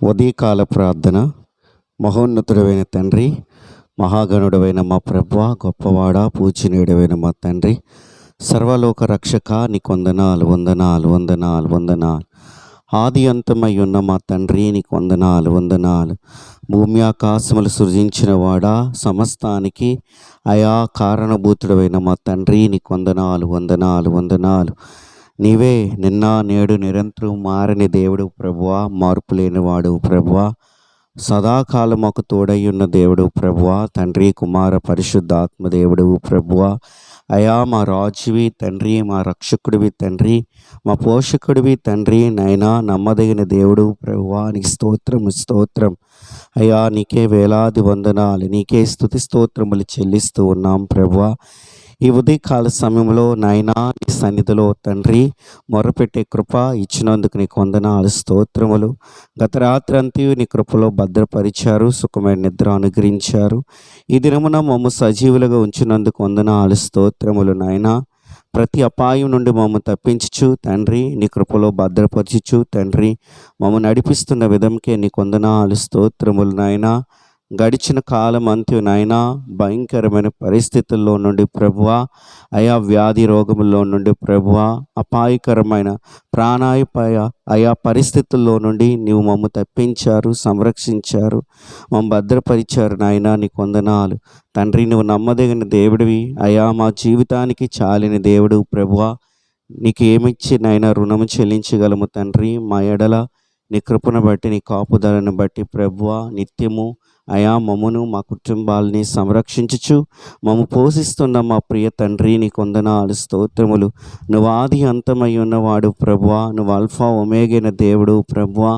ఉదయకాల ప్రార్థన. మహోన్నతుడైన తండ్రి, మహాగణుడైన మా ప్రభువా, గొప్పవాడ, పూజనీయుడైన మా తండ్రి, సర్వలోక రక్షక, నీకు వందనాలు వందనాలు వందనాలు వందనాలు. ఆది అంతమై ఉన్న మా తండ్రి, నీకు వందనాలు వందనాలు. భూమి ఆకాశములు సృజించిన వాడా, సమస్తానికి అయా కారణభూతుడైన మా తండ్రి, నీకు వందనాలు వందనాలు వందనాలు. నీవే నిన్న నేడు నిరంతరం మారని దేవుడు ప్రభువా, మార్పు లేనివాడు ప్రభువా, సదాకాలం మాకు తోడై ఉన్న దేవుడు ప్రభువా, తండ్రి కుమార పరిశుద్ధాత్మ దేవుడు ప్రభువా, అయా మా రాజువి తండ్రి, మా రక్షకుడివి తండ్రి, మా పోషకుడివి తండ్రి, నైనా నమ్మదగిన దేవుడు ప్రభువా, నీకు స్తోత్రం స్తోత్రం. అయా నీకే వేలాది వందనాలు, నీకే స్తుతి స్తోత్రములు చెల్లిస్తూ ఉన్నాం ప్రభువా. ఈ ఉదయకాల సమయంలో నాయనా నీ సన్నిధిలో తండ్రి మొరపెట్టే కృప ఇచ్చినందుకు నీకు వందనాలు స్తోత్రములు. గత రాత్రి అంతా నీ కృపలో భద్రపరిచారు, సుఖమైన నిద్ర అనుగ్రహించారు. ఈ దినమున మమ్మ సజీవులుగా ఉంచినందుకు వందనాలు స్తోత్రములు నాయనా. ప్రతి అపాయం నుండి మమ్మల్ని తప్పించుచు తండ్రి నీ కృపలో భద్రపరచుచు తండ్రి మమ్మల్ని నడిపిస్తున్న విధంకే నీకు వందనాలు స్తోత్రములు నాయనా. గడిచిన కాలం అంతా నాయనా భయంకరమైన పరిస్థితుల్లో నుండి ప్రభువా, అయా వ్యాధి రోగముల్లో నుండి ప్రభువా, అపాయకరమైన ప్రాణాపాయ ఆయా పరిస్థితుల్లో నుండి నీవు మమ్మ తప్పించారు, సంరక్షించారు, మమ్మ భద్రపరిచారు నాయనా, నీకు వందనాలు తండ్రి. నువ్వు నమ్మదగిన దేవుడివి అయా, మా జీవితానికి చాలిన దేవుడు ప్రభువా. నీకు ఏమిచ్చి నాయనా రుణము చెల్లించగలము తండ్రి. మా ఎడల నీ కృపను బట్టి, నీ కాపుదలను బట్టి ప్రభువా, నిత్యము అయా మమ్మను మా కుటుంబాలని సంరక్షించుచు మమ్మ పోషిస్తున్న మా ప్రియ తండ్రి నీకు వందనాలు స్తోత్రములు. నువ్వు ఆది అంతమై ఉన్నవాడు ప్రభువా, నువ్వు అల్ఫా ఒమేగైన దేవుడు ప్రభువా,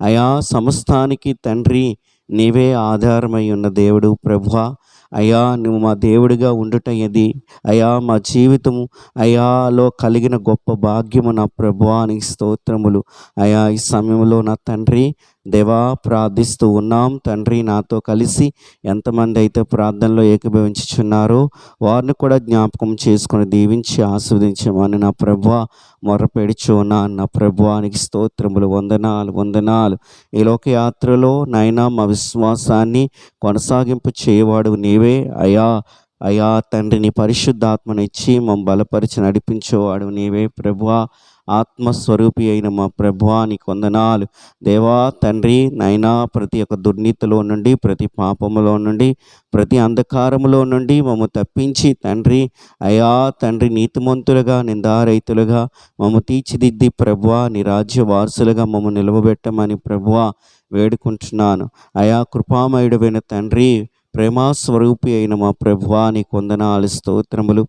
అయా సమస్తానికి తండ్రి నీవే ఆధారమై ఉన్న దేవుడు ప్రభువా. అయా నువ్వు మా దేవుడిగా ఉండుట ఇది అయా మా జీవితము అయాలో కలిగిన గొప్ప భాగ్యము నా ప్రభువా, నీకు స్తోత్రములు. అయా ఈ సమయంలో నా తండ్రి దేవా ప్రార్థిస్తూ ఉన్నాం తండ్రి. నాతో కలిసి ఎంతమంది అయితే ప్రార్థనలో ఏకీభవించుచున్నారో వారిని కూడా జ్ఞాపకం చేసుకొని దీవించి ఆస్వాదించమని నా ప్రభువా మొరపెడుచున్నా. నా ప్రభువా నీకు స్తోత్రములు, వందనాలు వందనాలు. ఈ లోకయాత్రలో నాయనా మా విశ్వాసాన్ని కొనసాగింపు చేయవాడు నీవే అయా. అయా తండ్రి నీ పరిశుద్ధాత్మను ఇచ్చి మమ్మల్ని బలపరిచి నడిపించేవాడు నీవే ప్రభువా. ఆత్మస్వరూపి అయిన మా ప్రభువా నీకు వందనాలు దేవా తండ్రి. నైనా ప్రతి ఒక్క దుర్నీతిలో నుండి, ప్రతి పాపములో నుండి, ప్రతి అంధకారములో నుండి మమ్మ తప్పించి తండ్రి అయా తండ్రి నీతిమంతులుగా, నిందారహితులుగా మమ్మ తీర్చిదిద్ది ప్రభువా, నీ రాజ్య వారసులుగా మమ్మ నిలవబెట్టమని ప్రభువా వేడుకుంటున్నాను. అయా కృపామయుడైన తండ్రి, ప్రేమాస్వరూపి అయిన మా ప్రభువా నీకు వందనాలు స్తోత్రములు.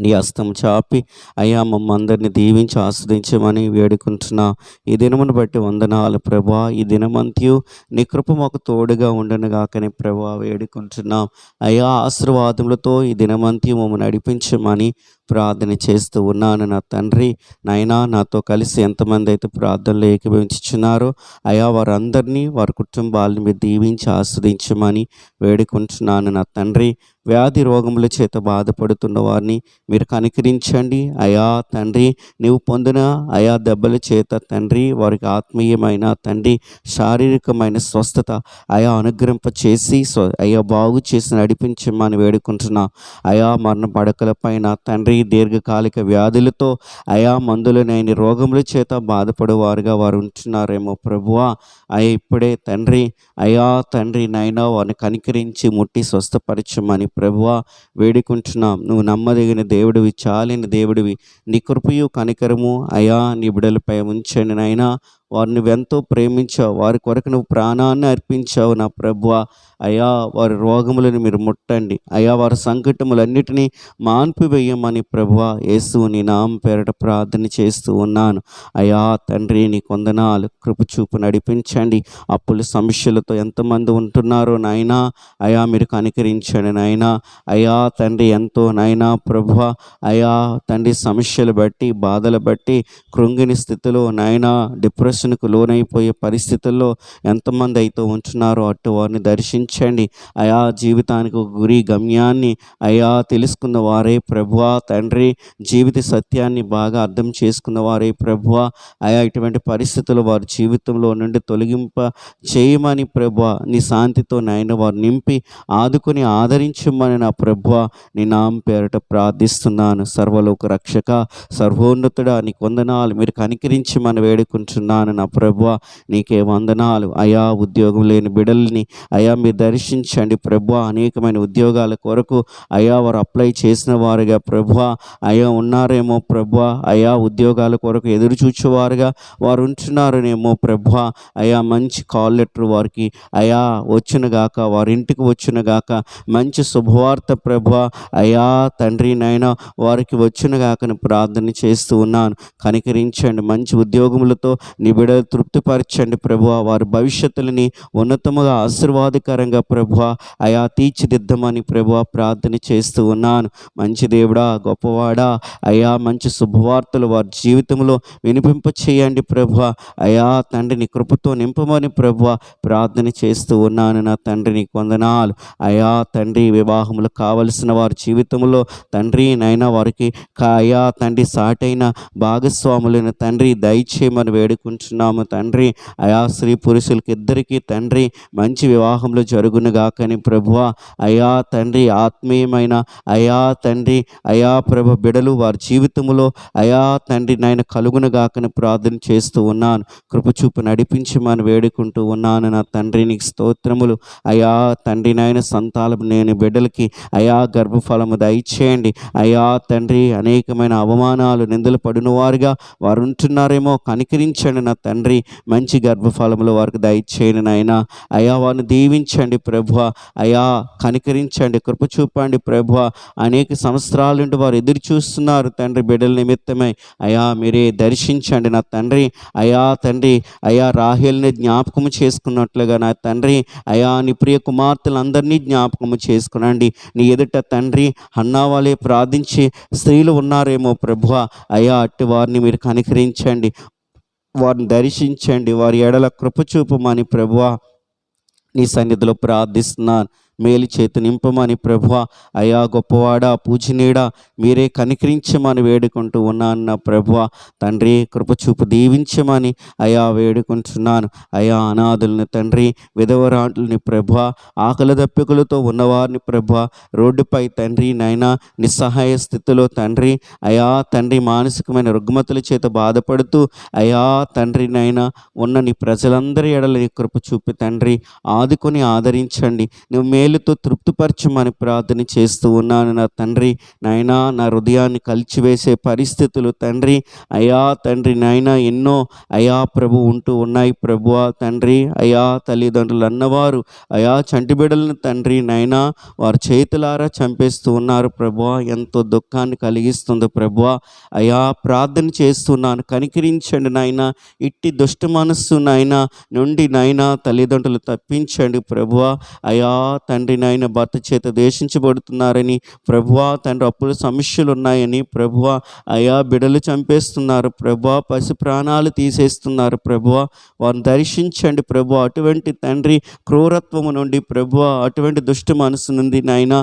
నీ హస్తం చాపి అయ్యా మమ్మ అందరినీ దీవించి ఆస్వాదించమని వేడుకుంటున్నా. ఈ దినమును బట్టి వందనాలు ప్రభా. ఈ దినమంతయు నీ కృప మాకు తోడుగా ఉండను గాకని ప్రభా వేడుకుంటున్నాం. అయ్యా ఆశీర్వాదములతో ఈ దినమంతయు మమ్మల్ని నడిపించమని ప్రార్థన చేస్తూ ఉన్నాను నా తండ్రి. నాయనా నాతో కలిసి ఎంతమంది అయితే ప్రార్థనలు ఏకీభవించుచున్నారో అయా వారందరినీ, వారి కుటుంబాలను మీరు దీవించి ఆస్వాదించమని వేడుకుంటున్నాను నా తండ్రి. వ్యాధి రోగముల చేత బాధపడుతున్న వారిని మీరు కనికరించండి అయా తండ్రి. నీవు పొందిన అయా దెబ్బల చేత తండ్రి వారికి ఆత్మీయమైన తండ్రి శారీరకమైన స్వస్థత అయా అనుగ్రహింప చేసి అయా బాగు చేసి నడిపించమని వేడుకుంటున్నా. అయా మరణ పడకల పైన తండ్రి దీర్ఘకాలిక వ్యాధులతో అయా మందులనైన రోగముల చేత బాధపడేవారుగా వారు ఉంటున్నారేమో ప్రభువా. అయ్యా ఇప్పుడే తండ్రి అయా తండ్రి నైనా వారిని కనికరించి ముట్టి స్వస్థపరచమని ప్రభువా వేడుకుంటున్నాం. నువ్వు నమ్మదగిన దేవుడివి, చాలిన దేవుడివి. నీ కృపయు కనికరము అయా నీ బిడ్డలపై ఉంచండి నాయనా. వారిని ఎంతో ప్రేమించావు, వారి కొరకు నువ్వు ప్రాణాన్ని అర్పించావు నా ప్రభువా. అయా వారి రోగములను మీరు ముట్టండి అయా, వారి సంకటములన్నిటినీ మాన్పివేయమని ప్రభువా యేసు నీ నామం పేరట ప్రార్థన చేస్తూ ఉన్నాను. అయా తండ్రి నీకు వందనాలు. కృప చూపు నడిపించండి. అప్పుల సమస్యలతో ఎంతమంది ఉంటున్నారో నాయనా అయా మీరు కనికరించండి నాయనా. అయా తండ్రి ఎంతో నాయనా ప్రభువా అయా తండ్రి సమస్యలు బట్టి, బాధలు బట్టి కృంగిని స్థితిలో నాయనా డిప్రెషన్ నిరాశనకు లోనైపోయే పరిస్థితుల్లో ఎంతమంది అయితే ఉంటున్నారో అటు వారిని దర్శించండి. అయా జీవితానికి ఒక గురి గమ్యాన్ని అయా తెలుసుకున్న వారే ప్రభువా తండ్రి, జీవిత సత్యాన్ని బాగా అర్థం చేసుకున్న వారే ప్రభువా అయా ఇటువంటి పరిస్థితులు వారి జీవితంలో నుండి తొలగింప చేయమని ప్రభువా నీ శాంతితో నాయన వారు నింపి ఆదుకొని ఆదరించమని నా ప్రభువా నీ నామం పేరట ప్రార్థిస్తున్నాను. సర్వలోక రక్షక సర్వోన్నతుడా నీకు వందనాలు. మీరు కనికరించమని వేడుకుంటున్నాను నా ప్రభువా, నీకే వందనాలు. అయా ఉద్యోగం లేని బిడ్డల్ని అయా మీరు దర్శించండి ప్రభువా. అనేకమైన ఉద్యోగాల కొరకు అయా వారు అప్లై చేసిన వారుగా ప్రభువా అయా ఉన్నారేమో ప్రభువా, అయా ఉద్యోగాల కొరకు ఎదురు చూచేవారుగా వారు ఉంటున్నారనేమో ప్రభువా. అయా మంచి కాల్ లెటర్ వారికి అయా వచ్చునుగాక, వారి ఇంటికి వచ్చునుగాక. మంచి శుభవార్త ప్రభువా అయా తండ్రి నైనా వారికి వచ్చునుగాకని ప్రార్థన చేస్తూ ఉన్నాను. కనికరించండి, మంచి ఉద్యోగములతో నీ బిడ్డలు తృప్తిపరచండి ప్రభువా. వారి భవిష్యత్తులని ఉన్నతముగా ఆశీర్వాదకరంగా ప్రభువా అయా తీర్చిదిద్దమని ప్రభువా ప్రార్థన చేస్తూ ఉన్నాను. మంచి దేవుడా, గొప్పవాడా అయా మంచి శుభవార్తలు వారి జీవితంలో వినిపింప చేయండి ప్రభువా. అయా తండ్రి నీ కృపతో నింపమని ప్రభువా ప్రార్థన చేస్తూ ఉన్నాను. నా తండ్రి నీకు వందనాలు. అయా తండ్రి వివాహములు కావలసిన వారి జీవితంలో తండ్రి నైనా వారికి అయా తండ్రి సాటైన భాగస్వాములైన తండ్రి దయచేయమని వేడుకుంటున్నాము తండ్రి. అయా స్త్రీ పురుషులకి ఇద్దరికీ తండ్రి మంచి వివాహంలో జరుగునుగాకని ప్రభువా అయా తండ్రి ఆత్మీయమైన అయా తండ్రి అయా ప్రభు బిడలు వారి జీవితంలో అయా తండ్రి నాయన కలుగునుగాకని ప్రార్థన చేస్తూ ఉన్నాను. కృపచూపు నడిపించమని వేడుకుంటూ ఉన్నాను. నా తండ్రి నీకు స్తోత్రములు. అయా తండ్రి నాయన సంతానం నేను బిడ్డలకి అయా గర్భఫలము దయచేయండి. అయా తండ్రి అనేకమైన అవమానాలు నిందలు పడిన వారుగా వారు ఉంటున్నారేమో కనికరించండి నా తండ్రి. మంచి గర్భఫలములు వారికి దయచేయండి నాయన. అయా వారిని దీవించండి ప్రభువా. అయా కనికరించండి, కృప చూపండి ప్రభువా. అనేక సంవత్సరాల నుండి వారు ఎదురు చూస్తున్నారు తండ్రి బిడ్డల నిమిత్తమై. అయా మీరే దర్శించండి నా తండ్రి. అయా తండ్రి అయా రాహేల్ని జ్ఞాపకము చేసుకున్నట్లుగా నా తండ్రి అయా నీ ప్రియ కుమార్తెలందరినీ జ్ఞాపకము చేసుకునండి. నీ ఎదుట తండ్రి హన్నావాలే ప్రార్థించే స్త్రీలు ఉన్నారేమో ప్రభువా. అయా అట్టి వారిని మీరు కనికరించండి, వారిని దర్శించండి, వారి ఎడల కృప చూపమని ప్రభువా నీ సన్నిధిలో ప్రార్థిస్తున్నాను. మేలు చేతి నింపమని ప్రభువా అయా గొప్పవాడా పూజనీడా మీరే కనికరించమని వేడుకుంటూ ఉన్నాను నా ప్రభువా తండ్రి. కృపచూపు దీవించమని అయా వేడుకుంటున్నాను. అయా అనాథుల్ని తండ్రి, విధవరాండ్లని ప్రభువా, ఆకలి దప్పికలతో ఉన్నవారిని ప్రభువా, రోడ్డుపై తండ్రి నైనా నిస్సహాయ స్థితిలో తండ్రి అయా తండ్రి మానసికమైన రుగ్మతల చేత బాధపడుతూ అయా తండ్రి నైనా ఉన్న నీ ప్రజలందరి ఎడల నీ కృప చూపి తండ్రి ఆదుకొని ఆదరించండి. నువ్వు మేలుతో తృప్తిపరచమని ప్రార్థన చేస్తూ ఉన్నాను నా తండ్రి. నాయనా నా హృదయాన్ని కలిచివేసే పరిస్థితులు తండ్రి అయా తండ్రి నాయనా ఎన్నో అయా ప్రభు ఉంటూ ఉన్నాయి ప్రభువా తండ్రి. అయా తల్లిదండ్రులు అన్నవారు అయా చంటి బిడ్డలను తండ్రి నాయనా వారు చేతులారా చంపేస్తూ ఉన్నారు ప్రభువా. ఎంతో దుఃఖాన్ని కలిగిస్తుంది ప్రభువా. అయా ప్రార్థన చేస్తున్నాను, కనికరించండి నాయనా. ఇట్టి దుష్ట మనస్సు నాయనా నుండి నాయనా తల్లిదండ్రులు తప్పించండి ప్రభువా. అయా తండ్రి నాయన భర్త చేత దేశించబడుతున్నారని ప్రభువా తండ్రి, అప్పుల సమస్యలు ఉన్నాయని ప్రభువా అయా బిడలు చంపేస్తున్నారు ప్రభువా, పసి ప్రాణాలు తీసేస్తున్నారు ప్రభువా. వారిని దర్శించండి ప్రభువా. అటువంటి తండ్రి క్రూరత్వము నుండి ప్రభువా, అటువంటి దుష్ట మనసు నుండి నాయనా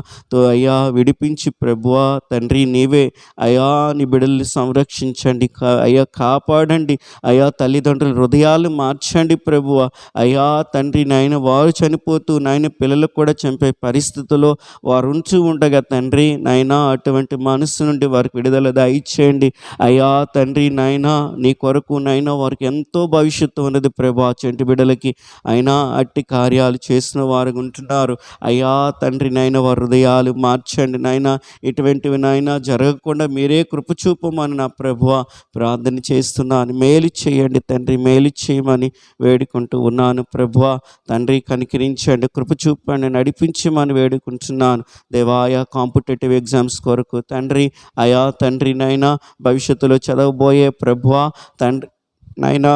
అయ్యా విడిపించి ప్రభువా తండ్రి నీవే అయా నీ బిడల్ని సంరక్షించండి అయ్యా, కాపాడండి అయా. తల్లిదండ్రుల హృదయాలు మార్చండి ప్రభువా. అయా తండ్రి నాయన వారు చనిపోతూ నాయన పిల్లలకు కూడా చంపే పరిస్థితుల్లో వారు ఉంచి ఉండగా తండ్రి నాయనా అటువంటి మనసు నుండి వారికి విడుదల దయచేయండి అయ్యా తండ్రి. నాయనా నీ కొరకు నాయనా వారికి ఎంతో భవిష్యత్తు ఉన్నది ప్రభా చెంటి బిడ్డలకి. అయినా అట్టి కార్యాలు చేసిన వారు ఉంటున్నారు అయ్యా తండ్రి. నాయన వారి హృదయాలు మార్చండి నాయన. ఇటువంటివి నాయన జరగకుండా మీరే కృప చూపమని నా ప్రభువా ప్రార్థన చేస్తున్నాను. మేలు చేయండి తండ్రి, మేలు చేయమని వేడుకుంటూ ఉన్నాను ప్రభువా తండ్రి. కనికరించండి, కృప చూపండి, నడిపించమని వేడుకుంటున్నాను దేవాయా. కాంపిటేటివ్ ఎగ్జామ్స్ కొరకు తండ్రి అయా తండ్రి నైనా భవిష్యత్తులో చదవబోయే ప్రభువా తండ్రి నైనా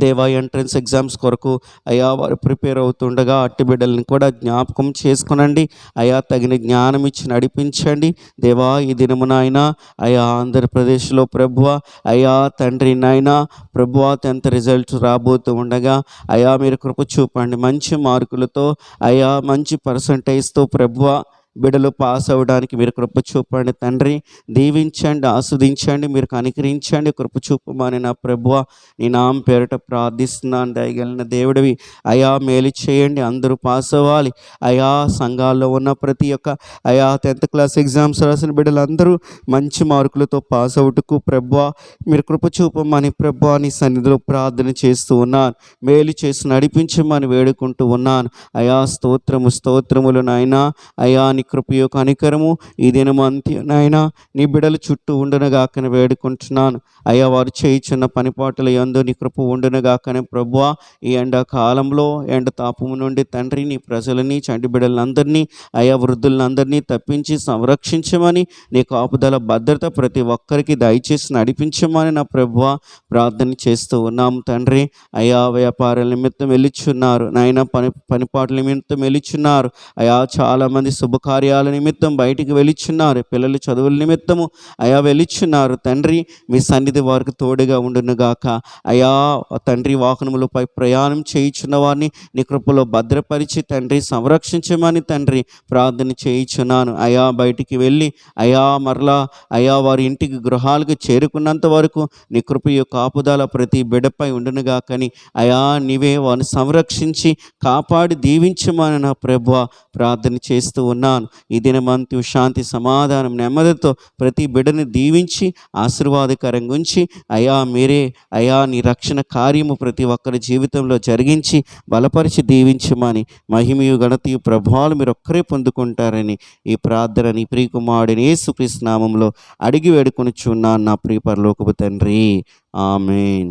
దేవా ఎంట్రన్స్ ఎగ్జామ్స్ కొరకు అయా వారు ప్రిపేర్ అవుతుండగా అట్టి బిడ్డలను కూడా జ్ఞాపకం చేసుకునండి. అయా తగిన జ్ఞానం ఇచ్చి నడిపించండి. దేవా ఈ దినమున అయినా అయా ఆంధ్రప్రదేశ్లో ప్రభువ అయా తండ్రి నాయనా ప్రభువ 10th రిజల్ట్స్ రాబోతూ ఉండగా అయా మీరు కృప చూపండి. మంచి మార్కులతో అయా మంచి పర్సంటేజ్తో ప్రభువ బిడ్డలు పాస్ అవ్వడానికి మీరు కృప చూపండి తండ్రి. దీవించండి, ఆస్వాదించండి, మీరు కనికరించండి, కృప చూపమని నా ప్రభువ నీ నామం పేరిట ప్రార్థిస్తున్నాను. దయగలిగిన దేవుడివి అయా మేలు చేయండి. అందరూ పాస్ అవ్వాలి. అయా సంఘాల్లో ఉన్న ప్రతి ఒక్క అయా 10th క్లాస్ ఎగ్జామ్స్ రాసిన బిడ్డలందరూ మంచి మార్కులతో పాస్ అవుటకు ప్రభువ మీరు కృప చూపమని ప్రభువ నీ సన్నిధిలో ప్రార్థన చేస్తూ ఉన్నాను. మేలు చేసి నడిపించమని వేడుకుంటూ ఉన్నాను. అయా స్తోత్రములు నాయనా. అయా నీ కృపయో కనికరము ఈ దినమంతి నాయనా నీ బిడల చుట్టూ ఉండునగాకని వేడుకుంటున్నాను. అయ్యా వారు చేయుచున్న పనిపాటుల యందు నీ కృప ఉండునగాకని ప్రభువా ఈ ఎండాకాలంలో ఎండ తాపము నుండి తండ్రి నీ ప్రజలని చంటి బిడ్డలందరినీ అయా వృద్ధులందరినీ తప్పించి సంరక్షించమని నీ కాపుదల భద్రత ప్రతి ఒక్కరికి దయచేసి నడిపించమని నా ప్రభువా ప్రార్థన చేస్తూ ఉన్నాము తండ్రి. అయా వ్యాపారాల నిమిత్తం వెళ్ళిచున్నారు నాయన, పనిపాట్ల నిమిత్తం వెళ్ళిచున్నారు. అయా చాలామంది శుభకార్యాల నిమిత్తం బయటికి వెళ్ళిచున్నారు. పిల్లలు చదువుల నిమిత్తము అయా వెళ్ళిచున్నారు తండ్రి. మీ సన్నిధి వారికి తోడుగా ఉండునుగాక. అయా తండ్రి వాహనములపై ప్రయాణం చేయుచున్న వారిని నీ కృపలో భద్రపరిచి తండ్రి సంరక్షించమని తండ్రి ప్రార్థన చేయుచున్నాను. అయా బయటికి వెళ్ళి అయా మరలా అయా వారి ఇంటికి గృహాలకు చేరుకున్నంత వరకు నీ కృప యొక్క కాపుదల ప్రతి బిడ్డపై ఉండునుగాకని అయా నీవే వారిని సంరక్షించి కాపాడి దీవించమని నా ప్రభువా ప్రార్థన చేస్తూ ఉన్నాను. ఈ దినమంతు శాంతి సమాధానం నెమ్మదితో ప్రతి బిడ్డని దీవించి ఆశీర్వాదకరంగా ఉంచి అయా మీరే అయా నీ రక్షణ కార్యము ప్రతి ఒక్కరి జీవితంలో జరిగించి బలపరిచి దీవించమని మహిమయు ఘనతయు ప్రభావాలు మీరు ఒక్కరే పొందుకుంటారని ఈ ప్రార్థన నీ ప్రియకుమారుడిని యేసుక్రీస్తు నామములో అడిగి వేడుకొనుచున్నాను నా ప్రియ పరలోకపు తండ్రి. ఆమేన్.